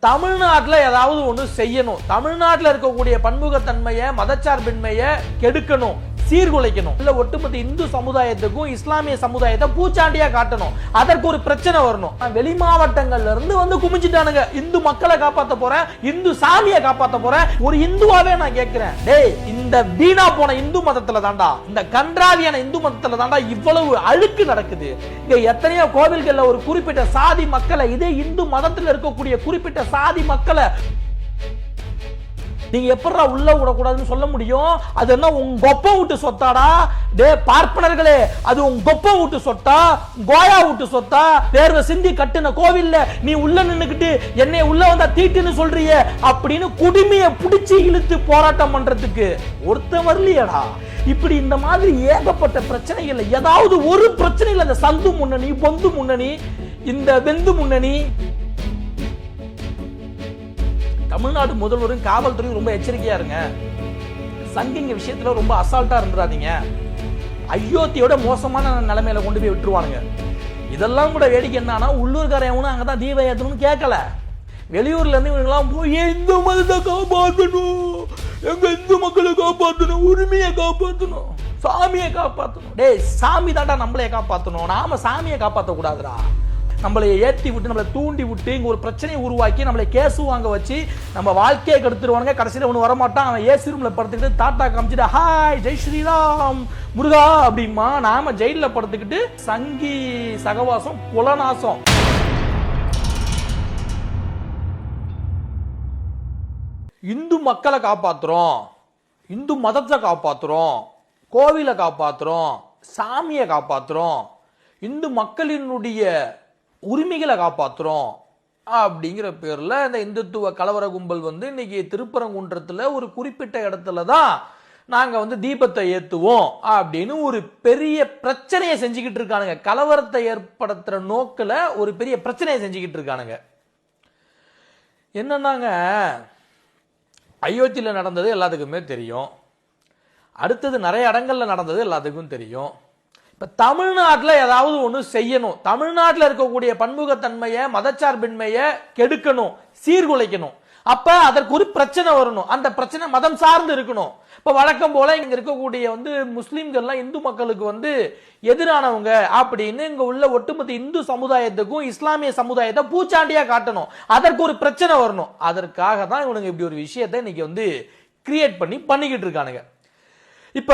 தமிழ்நாட்டில் ஏதாவது ஒன்று செய்யணும், தமிழ்நாட்டில் இருக்கக்கூடிய பன்முகத்தன்மையை மதச்சார்பின்மையை கெடுக்கணும், சீர்குலைக்கணும், இல்ல ஒட்டுமொத்த இந்து சமுதாயத்துக்கும் இஸ்லாமிய சமுதாயத்தை பூச்சாண்டியா காட்டணும், அதற்கு ஒரு பிரச்சனை வரணும். வெளி மாவட்டங்கள்ல இருந்து வந்து குமிச்சிட்டானுங்க, இந்து மக்களை காப்பாத்த போறேன், இந்து சாமியை காப்பாத்த போறேன். ஒரு இந்துவாவே நான் கேட்கிறேன், டேய் இந்த வீணா போன இந்து மதத்துல தாண்டா, இந்த கன்றாவியான இந்து மதத்துல தாண்டா இவ்வளவு அழுக்கு நடக்குது. இங்க எத்தனையோ கோவில்கள்ல ஒரு குறிப்பிட்ட சாதி மக்களை, இதே இந்து மதத்துல இருக்கக்கூடிய குறிப்பிட்ட சாதி மக்களை நீங்க எப்படா உள்ள விடக்கூடாதுன்னு சொல்ல முடியும்? அது என்ன உங்க கொப்ப விட்டு சொத்தாடா? டே பார்ப்பனர்களே, அது உங்க கொப்ப விட்டு சொத்தா, கோயா விட்டு சொத்தா? தேர்வை சிந்தி கட்டுன கோவில்ல நீ உள்ள நின்னுக்கிட்டு என்னை உள்ள வந்தா தீட்டுன்னு சொல்றியே அப்படின்னு குடுமையை பிடிச்சி இழுத்து போராட்டம் பண்றதுக்கு ஒருத்தன் வரலையடா. இப்படி இந்த மாதிரி ஏகப்பட்ட பிரச்சனைகள், ஏதாவது ஒரு பிரச்சனையில் அந்த சந்து முன்னணி, பொந்து முன்னணி, இந்த வெந்து முன்னணி, தமிழ்நாடு முதல்வரும் காவல்துறையும் ரொம்ப எச்சரிக்கையா இருங்க. சங்கிங்க விஷயத்துல ரொம்ப அசால்ட்டா இருந்துடாதீங்க. அயோத்தியோட மோசமான நிலைமையில கொண்டு போய் விட்டுருவானுங்க. இதெல்லாம் கூட வேடிக்கை என்னன்னா, உள்ளூர்காரன் அங்கதான் தீபம் ஏற்றணும்னு கேட்கல, வெளியூர்ல இருந்து இவங்கெல்லாம் போய் இந்து மதத்தை காப்பாற்றணும், எங்க இந்து மக்களை காப்பாற்றணும், உரிமையை காப்பாற்றணும், சாமியை காப்பாற்றணும். டேய் சாமி தாண்டா நம்மளைய காப்பாற்றணும், நாம சாமியை காப்பாற்ற கூடாதுடா. நம்மளை ஏற்றி விட்டு, நம்மளை தூண்டி விட்டு, இங்க ஒரு பிரச்சனையை உருவாக்கி நம்மளை கேசு வாங்க வச்சு நம்ம வாழ்க்கையை கெடுத்துருவானுங்க. கடைசியில் ஒன்று வரமாட்டான், அவன் ஏசி ரூம்ல படுத்துக்கிட்டு டாட்டா காமிச்சிட்டு ஹாய் ஜெய் ஸ்ரீராம் முருகா அப்படிமா, நாம ஜெயில படுத்துக்கிட்டு சங்கி சகவாசம் குலநாசம். இந்து மக்களை காப்பாத்துறோம், இந்து மதத்தை காப்பாத்துறோம், கோவிலை காப்பாத்துறோம், சாமியை காப்பாத்துறோம், இந்து மக்களினுடைய உரிமைகளை காப்பாற்றுறோம் அப்படிங்கிற பேர்ல இந்த இந்துத்துவ கலவர கும்பல் வந்து இன்னைக்கு திருப்பரங்குன்றத்தில் ஒரு குறிப்பிட்ட இடத்துல தான் நாங்க வந்து தீபத்தை ஏத்துவோம் அப்படின்னு ஒரு பெரிய பிரச்சனையை செஞ்சுக்கிட்டு இருக்கானுங்க. கலவரத்தை ஏற்படுத்துற நோக்கில் ஒரு பெரிய பிரச்சனையை செஞ்சுக்கிட்டு இருக்கானுங்க. என்னன்னாங்க, அயோத்தியில் நடந்தது எல்லாத்துக்குமே தெரியும், அடுத்தது நிறைய இடங்கள்ல நடந்தது எல்லாத்துக்கும் தெரியும். இப்ப தமிழ்நாட்டில் ஏதாவது ஒன்று செய்யணும், தமிழ்நாட்டில் இருக்கக்கூடிய பன்முகத்தன்மையை மதச்சார்பின்மையை கெடுக்கணும், சீர்குலைக்கணும், அப்ப அதற்கு ஒரு பிரச்சனை வரணும், அந்த பிரச்சனை மதம் சார்ந்து இருக்கணும். இப்ப வழக்கம் போல இங்க இருக்கக்கூடிய வந்து முஸ்லிம்கள்லாம் இந்து மக்களுக்கு வந்து எதிரானவங்க அப்படின்னு இங்க உள்ள ஒட்டுமொத்த இந்து சமுதாயத்துக்கும் இஸ்லாமிய சமுதாயத்தை பூச்சாண்டியா காட்டணும், அதற்கு ஒரு பிரச்சனை வரணும். அதற்காக தான் இவனுங்க இப்படி ஒரு விஷயத்தை இன்னைக்கு வந்து கிரியேட் பண்ணிக்கிட்டு இருக்கானுங்க. இப்ப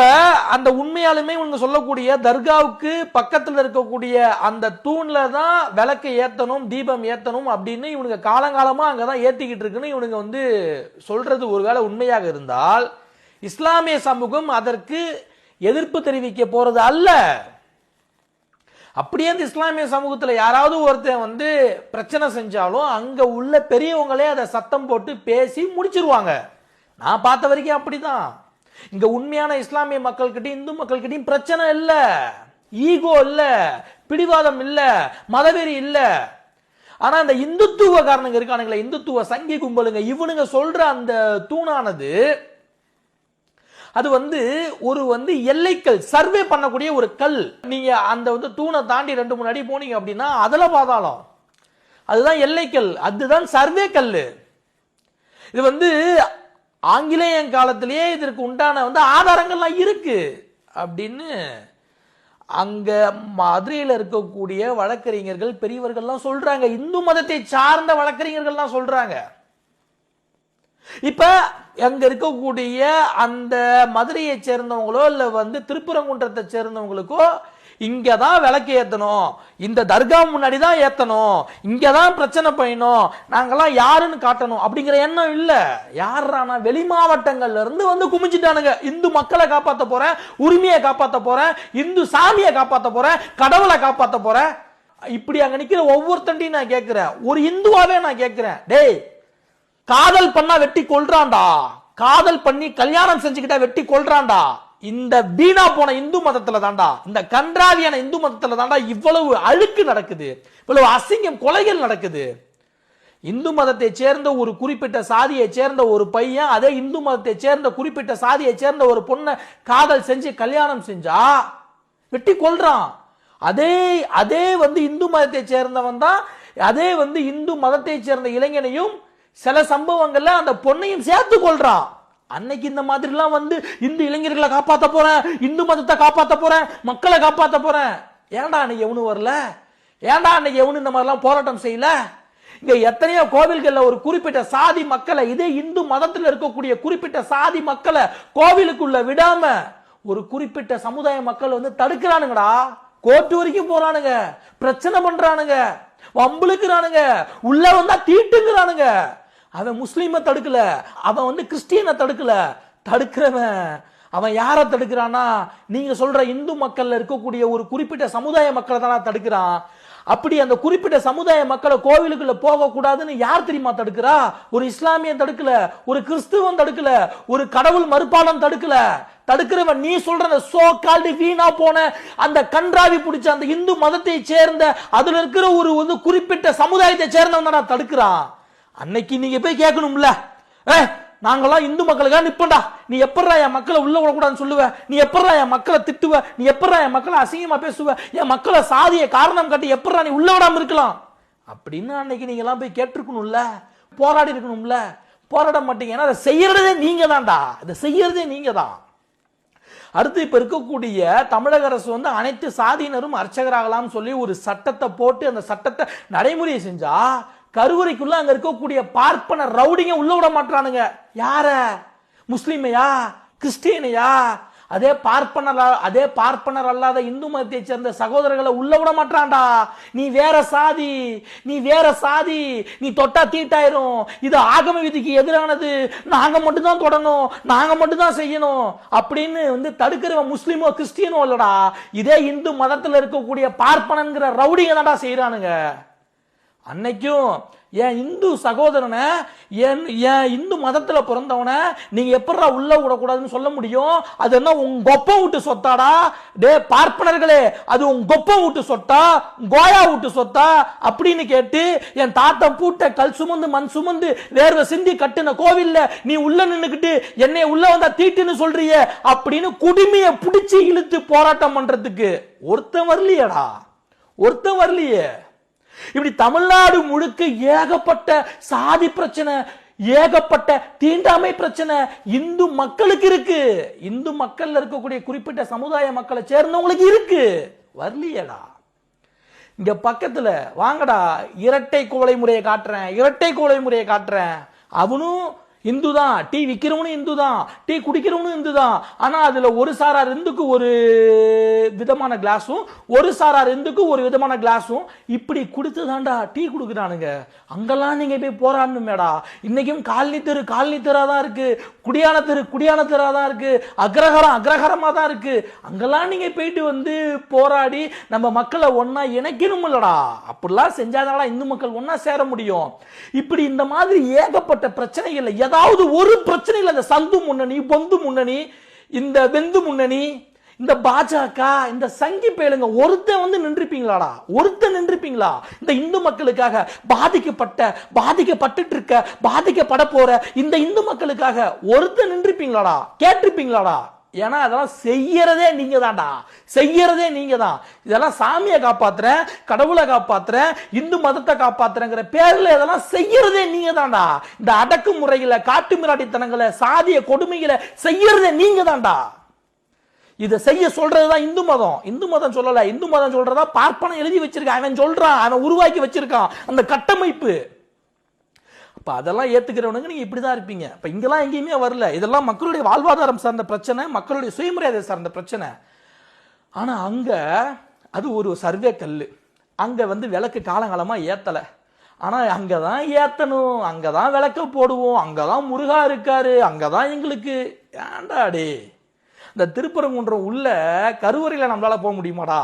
அந்த உண்மையாலுமே இவங்க சொல்லக்கூடிய தர்காவுக்கு பக்கத்துல இருக்கக்கூடிய அந்த தூண்ல தான் விளக்கு ஏத்தணும், தீபம் ஏத்தணும் அப்படின்னு இவனுங்க காலங்காலமா அங்கதான் ஏத்திக்கிட்டு இருக்குன்னு இவனுங்க வந்து சொல்றது ஒருவேளை உண்மையாக இருந்தால், இஸ்லாமிய சமூகம் அதற்கு எதிர்ப்பு தெரிவிக்க போறது அல்ல. அப்படியே அந்த இஸ்லாமிய சமூகத்துல யாராவது ஒருத்தன் வந்து பிரச்சனை செஞ்சாலும் அங்க உள்ள பெரியவங்களே அதை சத்தம் போட்டு பேசி முடிச்சிருவாங்க. நான் பார்த்த வரைக்கும் அப்படிதான். இங்க உண்மையான இஸ்லாமிய மக்கள்கிட்டையும் இந்து மக்கள்கிட்டையும் பிரச்சனை இல்ல, ஈகோ இல்ல, பிடிவாதம் இல்ல, மதவெறி இல்ல. ஆனா அந்த இந்துத்துவ காரணங்க இருக்கானுங்களே, இந்துத்துவ சங்கி கும்பலுங்க, இவனுங்க சொல்ற அந்த தூணானது அது வந்து ஒரு வந்து எல்லைக்கல், சர்வே பண்ணக்கூடிய ஒரு கல். நீங்க அந்த வந்து தூணை தாண்டி 2-3 அடி போனீங்க அப்படின்னா அதுல பாதாளம், அதுதான் எல்லைக்கல், அதுதான் சர்வே கல். இது வந்து ஆங்கிலேயன் காலத்திலேயே இதற்கு உண்டான வந்து ஆதாரங்கள்லாம் இருக்கு அப்படின்னு அங்க மதுரையில் இருக்கக்கூடிய வழக்கறிஞர்கள் பெரியவர்கள்லாம் சொல்றாங்க, இந்து மதத்தை சார்ந்த வழக்கறிஞர்கள்லாம் சொல்றாங்க. இப்ப அங்க இருக்கக்கூடிய அந்த மதுரையை சேர்ந்தவங்களோ இல்ல வந்து திருப்பரங்குன்றத்தை சேர்ந்தவங்களுக்கோ இங்கதான் விளக்கு ஏத்தணும், இந்த தர்கா முன்னாடி தான் ஏத்தணும், இங்கதான் பிரச்சனை பண்ணணும், நாங்கெல்லாம் யாருன்னு காட்டணும் அப்படிங்கிற எண்ணம் இல்ல. யாரானா வெளி மாவட்டங்கள்ல இருந்து வந்து குமிச்சிட்டானுங்க, இந்து மக்களை காப்பாத்த போறேன், உரிமையை காப்பாத்த போறேன், இந்து சாமியை காப்பாத்த போறேன், கடவுளை காப்பாத்த போறேன். இப்படி அங்க நிக்கிற ஒவ்வொருத்தண்டையும் நான் கேட்கிறேன், ஒரு இந்துவாவே நான் கேட்கிறேன், டேய் காதல் பண்ணா வெட்டி கொல்றான்டா, காதல் பண்ணி கல்யாணம் செஞ்சுக்கிட்டா வெட்டி கொல்றான்டா, இந்த வீணா போன இந்து மதத்துல தாண்டா, இந்த கன்றாவியான இந்து மதத்துல தாண்டா இவ்வளவு அழுக்கு நடக்குது, இவ்வளவு அசிங்கம் கொலைகள் நடக்குது. இந்து மதத்தை சேர்ந்த ஒரு குறிப்பிட்ட சாதியை சேர்ந்த ஒரு பையன் அதே இந்து மதத்தை சேர்ந்த குறிப்பிட்ட சாதியை சேர்ந்த ஒரு பொண்ணை காதல் செஞ்சு கல்யாணம் செஞ்சா வெட்டி கொல்றான். அதே அதே வந்து இந்து மதத்தை சேர்ந்தவன் தான் அதே வந்து இந்து மதத்தை சேர்ந்த இளைஞனையும் சில சம்பவங்கள்ல அந்த பொண்ணையும் சேர்த்து கொள்றான். அன்னைக்கு இந்த மாதிரிலாம் வந்து இந்து இளைஞர்களை காப்பாற்ற போறேன், இந்து மதத்தை காப்பாற்ற போறேன், மக்களை காப்பாற்ற போறேன். ஏன்டா அன்னைக்கு எவனு வரல? ஏன்டா அன்னைக்கு எவனு இந்த மாதிரிலாம் போராட்டம் செய்யல? இங்க எத்தனையோ கோவில்கள்ல ஒரு குறிப்பிட்ட சாதி மக்களை, இதே இந்து மதத்தில் இருக்கக்கூடிய குறிப்பிட்ட சாதி மக்களை கோவிலுக்குள்ள விடாம ஒரு குறிப்பிட்ட சமுதாய மக்கள் வந்து தடுக்கிறானுங்கடா. கோர்ட் வரைக்கும் போறானுங்க, பிரச்சனை பண்றானுங்க, வம்புழுக்கிறானுங்க, உள்ள வந்தா தீட்டுங்கிறானுங்க. அவன் முஸ்லீமை தடுக்கல, அவன் வந்து கிறிஸ்டியனை தடுக்கல. தடுக்கிறவன் அவன் யாரை தடுக்கிறான்னா, நீங்க சொல்ற இந்து மக்கள்ல இருக்கக்கூடிய ஒரு குறிப்பிட்ட சமுதாய மக்களை தான் தடுக்கிறான். அப்படி அந்த குறிப்பிட்ட சமுதாய மக்களை கோவிலுக்குள்ள போக கூடாதுன்னு யார் தெரியுமா தடுக்கிறா? ஒரு இஸ்லாமிய தடுக்கல, ஒரு கிறிஸ்துவன் தடுக்கல, ஒரு கடவுள் மறுப்பாளன் தடுக்கல. தடுக்கிறவன் நீ சொல்ற சோ கால்டு வீணா போன அந்த கன்றாவி பிடிச்ச அந்த இந்து மதத்தை சேர்ந்த அதுல இருக்கிற ஒரு குறிப்பிட்ட சமுதாயத்தை சேர்ந்தவன் தான் தடுக்கிறான். அன்னைக்கு நீங்க போய் கேட்கணும்ல, நாங்கெல்லாம் இந்து மக்களுக்காக நிப்பண்டா, நீ எப்படா என் மக்களை உள்ள விடக்கூடாதுன்னு சொல்லுவ, நீ எப்படா என் மக்களை திட்டுவ, நீ எப்படா என் மக்களை அசிங்கமா பேசுவ, என் மக்களை சாதிய காரணம் காட்டி எப்படா நீ உள்ள விடாம இருக்கலாம் அப்படின்னு அன்னைக்கு நீங்க எல்லாம் போய் கேட்டிருக்கணும்ல, போராடி இருக்கணும்ல. போராட மாட்டீங்க. ஏன்னா அதை செய்யறதே நீங்க தான்டா, அதை செய்யறதே நீங்க தான். அடுத்து இப்ப இருக்கக்கூடிய தமிழக அரசு வந்து அனைத்து சாதியினரும் அர்ச்சகராகலாம் சொல்லி ஒரு சட்டத்தை போட்டு அந்த சட்டத்தை நடைமுறை செஞ்சா கருவறைக்குள்ள அங்க இருக்கக்கூடிய பார்ப்பன ரவுடிங்க உள்ள விட மாட்டானுங்க. யார? முஸ்லிமையா, கிறிஸ்டியனையா? அதே பார்ப்பனர் அல்லாத இந்து மதத்தை சேர்ந்த சகோதரர்களை உள்ள விட மாட்டான்டா. நீ வேற சாதி, நீ வேற சாதி, நீ தொட்டா தீட்டாயிரும், இது ஆகம விதிக்கு எதிரானது, நாங்க மட்டும் தான் தொடணும், நாங்க மட்டும் தான் செய்யணும் அப்படின்னு வந்து தடுக்கிறவன் முஸ்லிமோ கிறிஸ்டியனோ இல்லடா, இதே இந்து மதத்துல இருக்கக்கூடிய பார்ப்பனங்கிற ரவுடிங்க தான்டா செய்யறானுங்க. அன்னைக்கும் என் இந்து சகோதரனை, என் இந்து மதத்துல பிறந்தவனை நீங்க எப்படா உள்ள விடக்கூடாதுன்னு சொல்ல முடியும்? அது என்ன உங்க கொப்ப விட்டு சொத்தாடா? டே பார்ப்பனர்களே, அது உங்க கொப்ப விட்டு சொத்தா, கோயா விட்டு சொத்தா அப்படின்னு கேட்டு என் தாத்தம் பூட்ட கல் சுமந்து மண் சுமந்து வேர்வை சிந்தி கட்டுன கோவில்ல நீ உள்ள நின்னுக்கிட்டு என்னை உள்ள வந்தா தீட்டுன்னு சொல்றிய அப்படின்னு குடுமைய பிடிச்சி இழுத்து போராட்டம் பண்றதுக்கு ஒருத்தன் வரலையடா, ஒருத்தன் வரலையே. இப்படி தமிழ்நாடு முழுக்க ஏகப்பட்ட சாதி பிரச்சனை, ஏகப்பட்ட தீண்டாமை பிரச்சனை இந்து மக்களுக்கு இருக்கு. இந்து மக்கள்ல இருக்கக்கூடிய குறிப்பிட்ட சமுதாய மக்களை சேர்ந்தவங்களுக்கு இருக்கு. வரலையடா. இங்க பக்கத்துல வாங்கடா, இரட்டை கோலை முறையை காட்டுறேன், இரட்டை கோலை முறையை காட்டுறேன். அவனும் இந்து தான், டீ விக்கிறவனும் இந்து தான், டீ குடிக்கிறவனும் இந்து தான். ஆனா அதுல ஒரு சாரார் இந்துக்கு ஒரு விதமான கிளாஸும், ஒரு சாரார் இந்துக்கு ஒரு விதமான கிளாஸும் இப்படி கொடுத்துதான்டா டீ குடுக்குறானுங்க. அங்கெல்லாம் நீங்க போய் போராடணுமேடா. இன்னைக்கும் காலனி தெரு காலனி தெரா தான் இருக்கு, குடியான தெரு குடியான தெரா தான் இருக்கு, அக்ரஹாரம் அக்ரஹாரமா தான் இருக்கு. அங்கெல்லாம் நீங்க போயிட்டு வந்து போராடி நம்ம மக்களை ஒன்னா இணைக்கணும் இல்லடா. அப்படிலாம் செஞ்சாதானடா இந்து மக்கள் ஒன்னா சேர முடியும். இப்படி இந்த மாதிரி ஏகப்பட்ட பிரச்சனைகள், ஏதாவது ஒரு பிரச்சனையில் அந்த சந்து முன்னணி, பொந்து முன்னணி, இந்த வெந்து முன்னணி, இந்த பாஜக, இந்த சங்கி பேளுங்க ஒருத்தன் வந்து நின்றுப்பீங்களாடா? ஒருத்தன் நின்றுப்பீங்களா? இந்த இந்து மக்களுக்காக பாதிக்கப்பட்டு இருக்க, பாதிக்கப்பட போற இந்த இந்து மக்களுக்காக ஒருத்தன் நின்றுப்பீங்களாடா? கேட்டிருப்பீங்களாடா? ஏன்னா அதெல்லாம் செய்யறதே நீங்க தான்டா, செய்யறதே நீங்க தான். இதெல்லாம் சாமியை காப்பாத்துறேன், கடவுளை காப்பாத்துறேன், இந்து மதத்தை காப்பாத்துறேங்கிற பேர்ல இதெல்லாம் செய்யறதே நீங்க தான்டா. இந்த அடக்குமுறைகளை, காட்டு மிராட்டித்தனங்களை, சாதிய கொடுமைகளை செய்யறதே நீங்க தான்டா. இதை செய்ய சொல்றதுதான் இந்து மதம். இந்து மதம் சொல்லல, இந்து மதம் சொல்றதா பார்ப்பனம் எழுதி வச்சிருக்கான், அவன் சொல்றான், அவன் உருவாக்கி வச்சிருக்கான் அந்த கட்டமைப்பு. அப்ப அதெல்லாம் ஏத்துக்கிறவனுங்க நீங்க இப்படிதான் இருப்பீங்க. இப்ப இங்கெல்லாம் எங்கேயுமே வரல. இதெல்லாம் மக்களுடைய வாழ்வாதாரம் சார்ந்த பிரச்சனை, மக்களுடைய சுயமரியாதை சார்ந்த பிரச்சனை. ஆனா அங்க அது ஒரு சர்வே கல்லு. அங்க வந்து விளக்கு காலங்காலமா ஏத்தல. ஆனா அங்கதான் ஏத்தணும், அங்கதான் விளக்க போடுவோம், அங்கதான் முருகா இருக்காரு, அங்கதான் எங்களுக்கு. ஏண்டாடே இந்த திருப்பரங்குன்றம் உள்ள கருவறையில நம்மளால போக முடியுமாடா?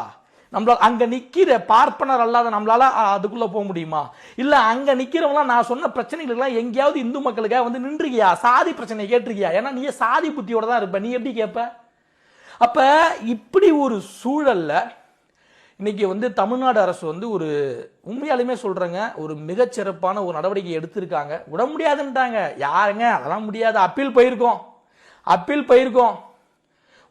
நம்மளால அங்க நிக்கிற பார்ப்பனர் அல்லாத நம்மளால அதுக்குள்ள போக முடியுமா? இல்ல அங்க நிக்கிறவங்களாம் நான் சொன்ன பிரச்சனைகள் எங்கேயாவது இந்து மக்களுக்காக வந்து நின்றுக்கியா? சாதி பிரச்சனை கேட்டிருக்கியா? ஏன்னா நீ சாதி புத்தியோட தான் இருப்ப, நீ எப்படி கேட்ப? அப்ப இப்படி ஒரு சூழல்ல இன்னைக்கு வந்து தமிழ்நாடு அரசு வந்து ஒரு உண்மையாலுமே சொல்றேங்க, ஒரு மிகச்சிறப்பான ஒரு நடவடிக்கை எடுத்திருக்காங்க. விட முடியாதுன்ட்டாங்க. யாருங்க அதெல்லாம் முடியாது. அப்பீல் போயிருக்கோம்,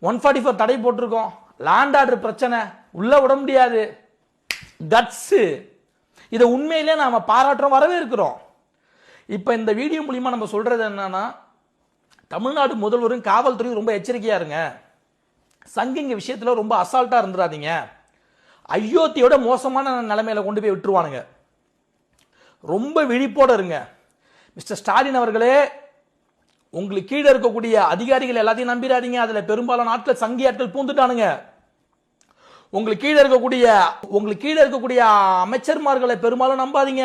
144 தடை போட்டிருக்கோம். லேண்ட் ஆர்டர் பிரச்சனை, உள்ள விட முடியாது. கட்ஸ் இதை உண்மையிலே நாம பாராட்டுறோம், வரவே இருக்கிறோம். இப்ப இந்த வீடியோ மூலியமா நம்ம சொல்றது என்னன்னா, தமிழ்நாடு முதல்வரும் காவல்துறையும் ரொம்ப எச்சரிக்கையா இருங்க. சங்கிங்க விஷயத்துல ரொம்ப அசால்ட்டா இருந்துடாதீங்க. அயோத்தியோட மோசமான நிலைமையில கொண்டு போய் விட்டுருவானுங்க. ரொம்ப விழிப்போட இருங்க. மிஸ்டர் ஸ்டாலின் அவர்களே, உங்களுக்கு கீழே இருக்கக்கூடிய அதிகாரிகள் எல்லாத்தையும் நம்பிடாதீங்க. அதுல பெரும்பாலான ஆட்கள் சங்கி ஆட்கள் பூந்துட்டானுங்க. உங்களுக்கு கீழே இருக்கக்கூடிய அமைச்சர்மார்களை பெரும்பாலும் நம்பாதீங்க.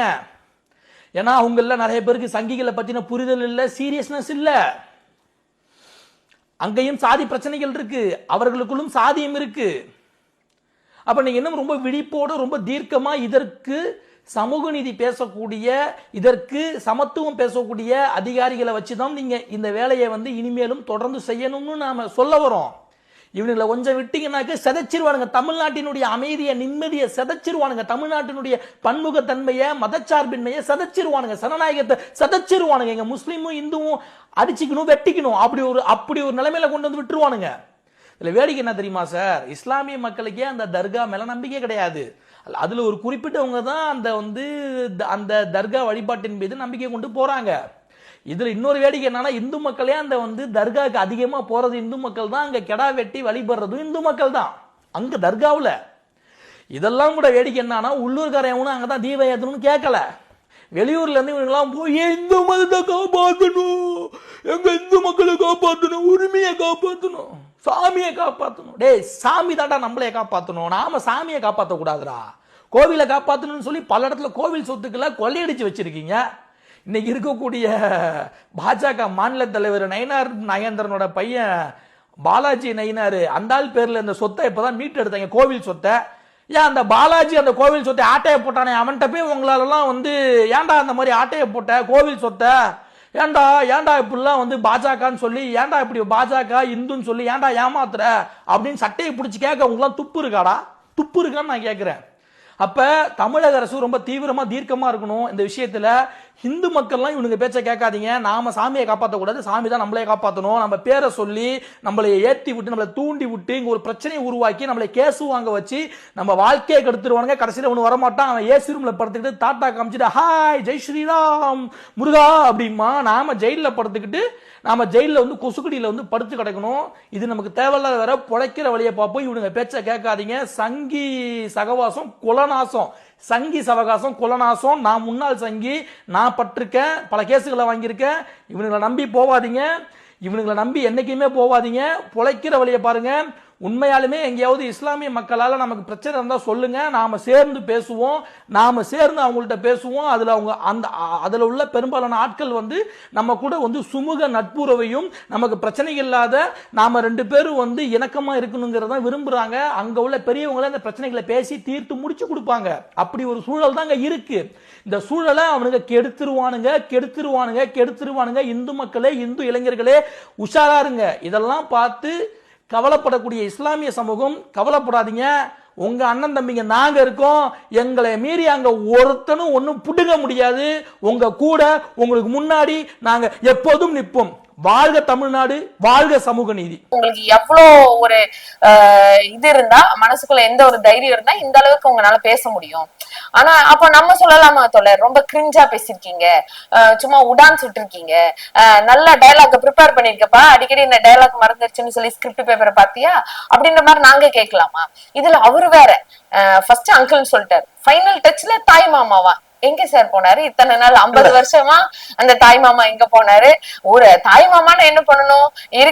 ஏன்னா அவங்கள நிறைய பேருக்கு சங்கிகளை பத்தின புரிதல் இல்ல, சீரியஸ்னஸ் இல்ல. அங்கேயும் சாதி பிரச்சனைகள் இருக்கு, அவர்களுக்குள்ளும் சாதியம் இருக்கு. அப்ப நீங்க இன்னும் ரொம்ப விழிப்போடு ரொம்ப தீர்க்கமா இதற்கு சமூக நீதி பேசக்கூடிய, இதற்கு சமத்துவம் பேசக்கூடிய அதிகாரிகளை வச்சுதான் நீங்க இந்த வேலையை இனிமேலும் தொடர்ந்து செய்யணும்னு நாம சொல்ல வரோம். இவனுங்களை கொஞ்சம் விட்டீங்கன்னாக்க செதைச்சிருவானுங்க. தமிழ்நாட்டினுடைய அமைதியை நிம்மதியை செதைச்சிருவானுங்க. தமிழ்நாட்டினுடைய பன்முகத்தன்மையை மதச்சார்பின்மையை செதைச்சிருவானுங்க. சனநாயகத்தை செதைச்சிருவானுங்க. எங்க முஸ்லீமும் இந்துவும் அடிச்சுக்கணும் வெட்டிக்கணும் அப்படி ஒரு நிலைமையில கொண்டு வந்து விட்டுருவானுங்க. இதுல வேடிக்கை என்ன தெரியுமா சார், இஸ்லாமிய மக்களுக்கே அந்த தர்கா மேல நம்பிக்கை கிடையாது. அதுல ஒரு குறிப்பிட்டவங்க தான் அந்த தர்கா வழிபாட்டின் மீது நம்பிக்கை கொண்டு போறாங்க. இதுல இன்னொரு வேடிக்கை என்னன்னா, இந்து மக்களே அந்த தர்காவுக்கு அதிகமா போறது இந்து மக்கள் தான். அங்க கெடா வெட்டி வழிபடுறதும் இந்து மக்கள் தான் அங்க தர்காவுல. இதெல்லாம் கூட வேடிக்கை என்னன்னா, உள்ளூர்காரன் அங்கதான் தீப ஏத்தணும்னு கேட்கல. வெளியூர்ல இருந்து இவங்கெல்லாம் போய் இந்து மதத்தை காப்பாற்றணும், எங்க இந்து மக்களை காப்பாற்றணும், உரிமையை காப்பாற்றணும், சாமியை காப்பாற்றணும். டேய், சாமி தாண்டா நம்மளைய காப்பாற்றணும், நாம சாமியை காப்பாற்ற கூடாதுடா. கோவிலை காப்பாற்றணும்னு சொல்லி பல இடத்துல கோவில் சொத்துக்களை கொள்ளையடிச்சு வச்சிருக்கீங்க. இன்னைக்கு இருக்கக்கூடிய பாஜக மாநில தலைவர் நயினார் நாகேந்திரனோட பையன் பாலாஜி நயினார், அந்த ஆள் பேர்ல இந்த சொத்தை இப்பதான் மீட்டு எடுத்தாங்க, கோவில் சொத்தை. ஏன் அந்த பாலாஜி அந்த கோவில் சொத்தை ஆட்டையை போட்டானே, அவன்கிட்ட போய் உங்களாலலாம் ஏன்டா அந்த மாதிரி ஆட்டையை போட்ட கோவில் சொத்தை, ஏன்டா இப்படிலாம் பாஜகன்னு சொல்லி, ஏன்டா இப்படி பாஜக இந்துன்னு சொல்லி ஏன்டா ஏமாத்துற அப்படின்னு சட்டையை பிடிச்சி கேட்க உங்களாம் துப்பு இருக்கான்னு நான் கேட்கிறேன். அப்ப தமிழக அரசு ரொம்ப தீவிரமா தீர்க்கமா இருக்கணும் இந்த விஷயத்துல. இந்து மக்கள்லாம் இவனுங்க பேச்ச கேட்காதீங்க. நாம சாமியை காப்பாற்ற கூடாது, சாமி தான் நம்மளே காப்பாற்றணும். நம்ம பேரை சொல்லி நம்மளை ஏத்தி விட்டு நம்மளை தூண்டி விட்டு இங்க ஒரு பிரச்சனையை உருவாக்கி நம்மளை கேசு வாங்க வச்சு நம்ம வாழ்க்கையை கெடுத்துருவானுங்க. கடைசியில் ஒன்று வரமாட்டான், அவன் ஏசி ரூம்ல படுத்துக்கிட்டு டாட்டா காமிச்சிட்டு ஹாய் ஜெய் ஸ்ரீராம் முருகா அப்படிமா நாம ஜெயில படுத்துக்கிட்டு நாம ஜெயில கொசுக்கடியில படுத்து கிடக்கணும். இது நமக்கு தேவையில்லாத வேற பொழைக்கிற வழியை பார்ப்போம். இவனுங்க பேச்ச கேட்காதீங்க. சங்கி சகவாசம் குலநாசம், சங்கி சவகாசம் குலநாசம். நான் முன்னாள் சங்கி, நான் பட்டிருக்கேன், பல கேசுகளை வாங்கியிருக்கேன். இவனுங்களை நம்பி போவாதீங்க, இவனுங்களை நம்பி என்னைக்குமே போவாதீங்க. பொழைக்கிற வழியை பாருங்க. உண்மையாலுமே எங்கேயாவது இஸ்லாமிய மக்களால நமக்கு பிரச்சனை இருந்தா சொல்லுங்க, நாம சேர்ந்து பேசுவோம், நாம சேர்ந்து அவங்கள்ட்ட பேசுவோம். அதுல உள்ள பெரும்பாலான ஆட்கள் நம்ம கூட சுமூக நட்புறவையும் நமக்கு பிரச்சனை இல்லாத நாம ரெண்டு பேரும் இணக்கமா இருக்கணுங்கிறத விரும்புறாங்க. அங்க உள்ள பெரியவங்கள இந்த பிரச்சனைகளை பேசி தீர்த்து முடிச்சு கொடுப்பாங்க. அப்படி ஒரு சூழல் தான் அங்க இருக்கு. இந்த சூழலை அவனுங்க கெடுத்துருவானுங்க. இந்து மக்களே, இந்து இளைஞர்களே உஷாரா இருங்க. இதெல்லாம் பார்த்து கவலைப்படக்கூடிய இஸ்லாமிய சமூகம் கவலைப்படாதீங்க. உங்க அண்ணன் தம்பிங்க நாங்க இருக்கோம். எங்களை மீறி அங்க ஒருத்தனும் ஒன்னும் புடுங்க முடியாது. உங்க கூட உங்களுக்கு முன்னாடி நாங்க எப்போதும் நிற்போம். வாழ்க தமிழ்நாடு, வாழ்க சமூக நீதி. உங்களுக்கு எவ்வளோ ஒரு இது இருந்தா, மனசுக்குள்ள எந்த ஒரு தைரியம் இருந்தா இந்த அளவுக்கு உங்களால பேச முடியும். ஆனா அப்ப நம்ம சொல்லலாமா தோழர், ரொம்ப கிரிஞ்சா பேசிருக்கீங்க, சும்மா உடான்ஸ் விட்டுருக்கீங்க, நல்ல டயலாக் ப்ரிப்பேர் பண்ணிருக்கப்பா, அடிக்கடி இந்த டயலாக் மறந்துருச்சுன்னு சொல்லி ஸ்கிரிப்ட் பேப்பரை பாத்தியா அப்படின்ற மாதிரி நாங்க கேட்கலாமா? இதுல அவரு வேற ஃபர்ஸ்ட் அங்கிள்னு சொல்லிட்டாரு, ஃபைனல் டச்ல தாய் மாமாவா எங்க சார் போனாரு இத்தனை நாள் 50 வருஷமா? அந்த தாய் மாமா எங்க போனாரு? ஒரு தாய் மாமான்னு என்ன பண்ணணும்?